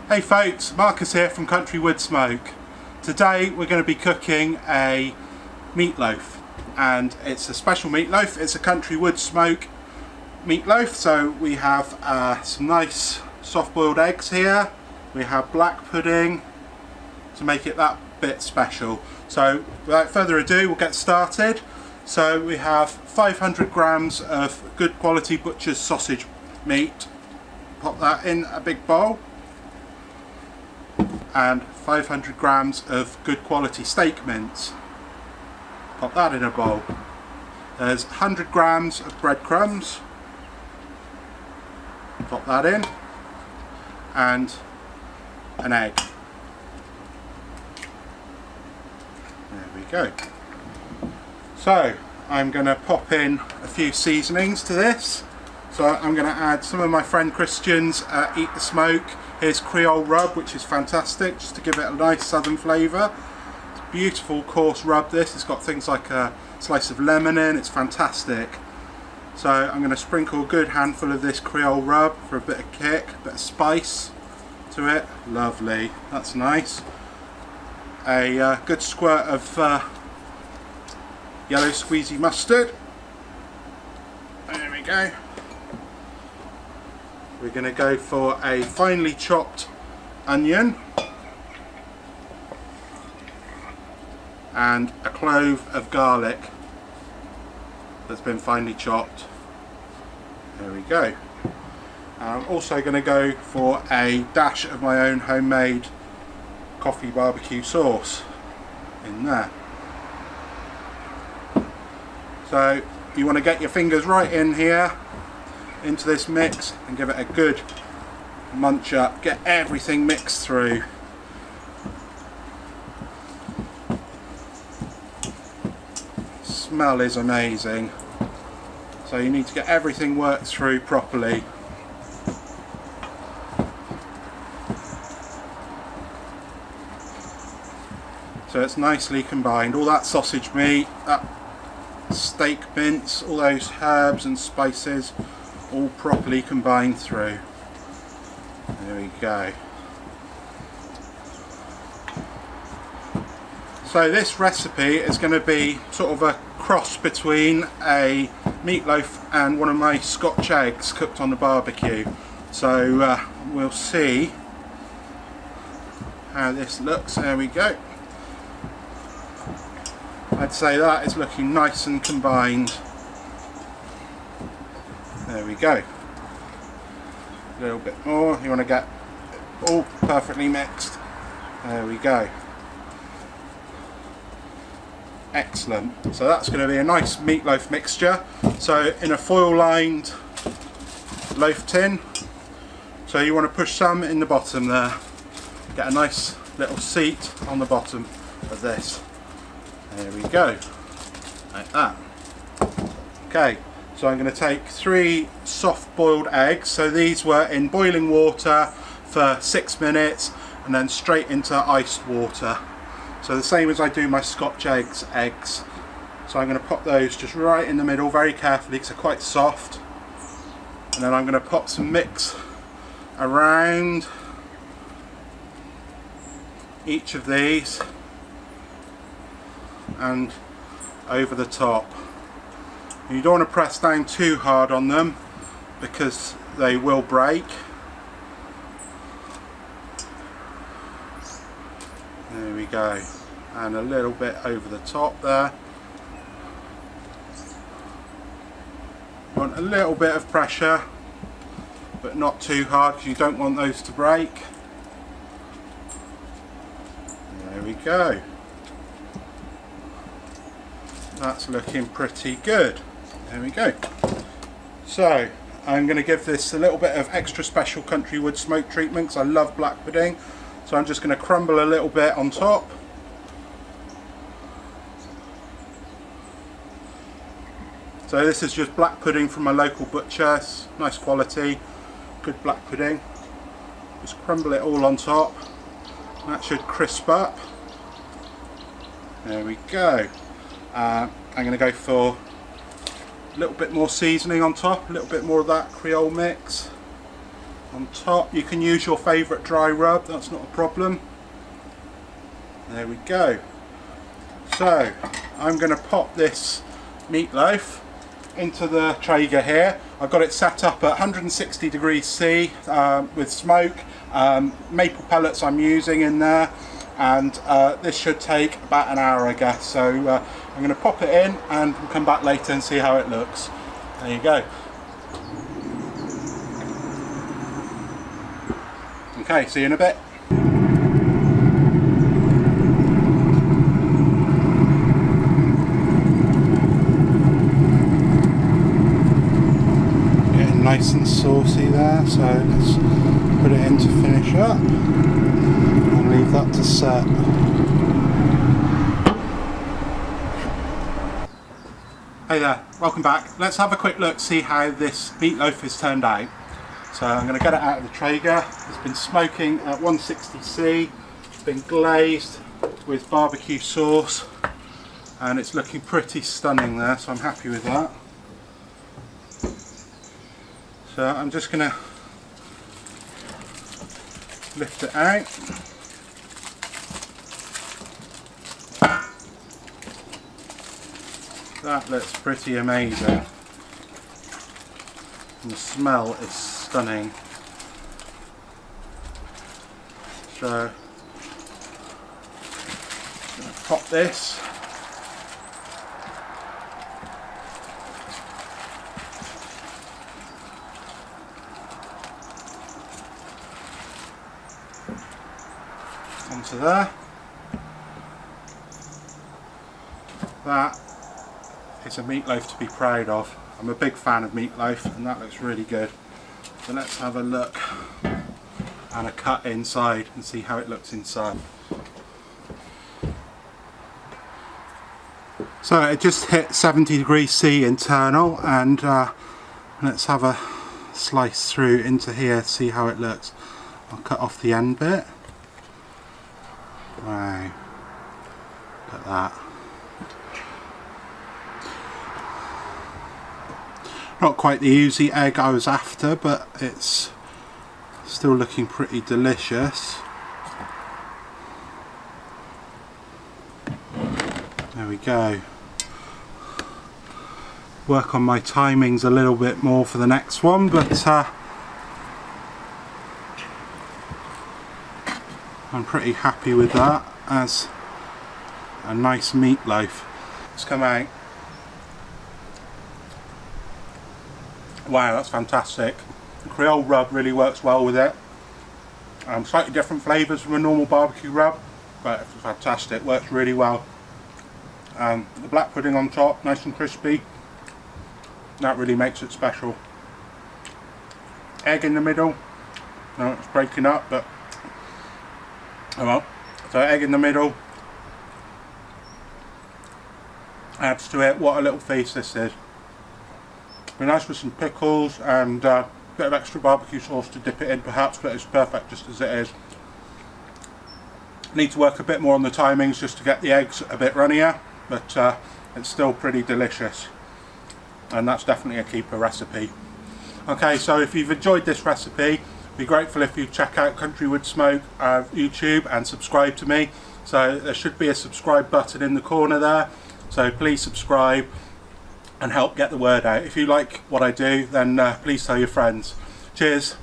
Hey folks, Marcus here from CountryWoodSmoke. Today we're going to be cooking a meatloaf, and it's a special meatloaf. It's a CountryWoodSmoke meatloaf. So we have some nice soft boiled eggs here. We have black pudding to make it that bit special. So without further ado, we'll get started. So we have 500 grams of good quality butcher's sausage meat. Pop that in a big bowl. And 500 grams of good quality steak mince. Pop that in a bowl. There's 100 grams of breadcrumbs. Pop that in. And an egg. There we go. So I'm going to pop in a few seasonings to this. So I'm going to add some of my friend Christian's Eat the Smoke. Here's Creole rub, which is fantastic, just to give it a nice southern flavour. It's a beautiful coarse rub this. It's got things like a slice of lemon in. It's fantastic. So I'm going to sprinkle a good handful of this Creole rub for a bit of kick, a bit of spice to it. Lovely, that's nice. A good squirt of yellow squeezy mustard. There we go. We're going to go for a finely chopped onion and a clove of garlic that's been finely chopped. There we go. I'm also going to go for a dash of my own homemade coffee barbecue sauce in there. So you want to get your fingers right in here into this mix and give it a good munch up. Get everything mixed through. Smell is amazing. So you need to get everything worked through properly. So it's nicely combined. All that sausage meat, that steak mince, all those herbs and spices, all properly combined through. There we go. So this recipe is going to be sort of a cross between a meatloaf and one of my Scotch eggs cooked on the barbecue. So we'll see how this looks. There we go. I'd say that is looking nice and combined. There we go. A little bit more. You want to get it all perfectly mixed. There we go. Excellent. So that's going to be a nice meatloaf mixture. So in a foil lined loaf tin. So you want to push some in the bottom there. Get a nice little seat on the bottom of this. There we go. Like that. Okay. So I'm going to take 3 soft boiled eggs. So these were in boiling water for 6 minutes and then straight into iced water. So the same as I do my Scotch eggs. So I'm going to pop those just right in the middle very carefully because they're quite soft. And then I'm going to pop some mix around each of these and over the top. You don't want to press down too hard on them because they will break. There we go. And a little bit over the top there. Want a little bit of pressure, but not too hard because you don't want those to break. There we go. That's looking pretty good. There we go. So I'm going to give this a little bit of extra special CountryWoodSmoke treatment because I love black pudding. So I'm just going to crumble a little bit on top. So this is just black pudding from my local butcher. It's nice quality, good black pudding. Just crumble it all on top. That should crisp up. There we go. I'm going to go for a little bit more seasoning on top, a little bit more of that Creole mix. on top. You can use your favourite dry rub, that's not a problem. There we go. So I'm going to pop this meatloaf into the Traeger here. I've got it set up at 160 degrees C with smoke, maple pellets I'm using in there, and this should take about an hour, I guess. So I'm going to pop it in and we'll come back later and see how it looks. There you go. Okay, see you in a bit. Getting nice and saucy there, so let's put it in to finish up and leave that to set. Hey there, welcome back. Let's have a quick look, see how this meatloaf has turned out. So I'm going to get it out of the Traeger. It's been smoking at 160°, it's been glazed with barbecue sauce, and it's looking pretty stunning there, so I'm happy with that. So I'm just going to lift it out. That looks pretty amazing. And the smell is stunning. So I'm going to pop this. Onto there. That is a meatloaf to be proud of. I'm a big fan of meatloaf and that looks really good. So let's have a look and a cut inside and see how it looks inside. So it just hit 70 degrees C internal, and let's have a slice through into here to see how it looks. I'll cut off the end bit. Wow, look at that. Not quite the oozy egg I was after, but it's still looking pretty delicious. There we go. Work on my timings a little bit more for the next one, but I'm pretty happy with that as a nice meatloaf. Let's come out. Wow, that's fantastic. The Creole rub really works well with it. Slightly different flavours from a normal barbecue rub, but it's fantastic, works really well. The black pudding on top, nice and crispy. That really makes it special. Egg in the middle. No, it's breaking up, but oh well. So egg in the middle adds to it. What a little feast this is. Be nice with some pickles and a bit of extra barbecue sauce to dip it in perhaps, but it's perfect just as it is. Need to work a bit more on the timings just to get the eggs a bit runnier, but it's still pretty delicious, and that's definitely a keeper recipe. Okay, so if you've enjoyed this recipe, be grateful if you check out CountryWoodSmoke YouTube and subscribe to me. So there should be a subscribe button in the corner there, so please subscribe and help get the word out. If you like what I do, then please tell your friends. Cheers.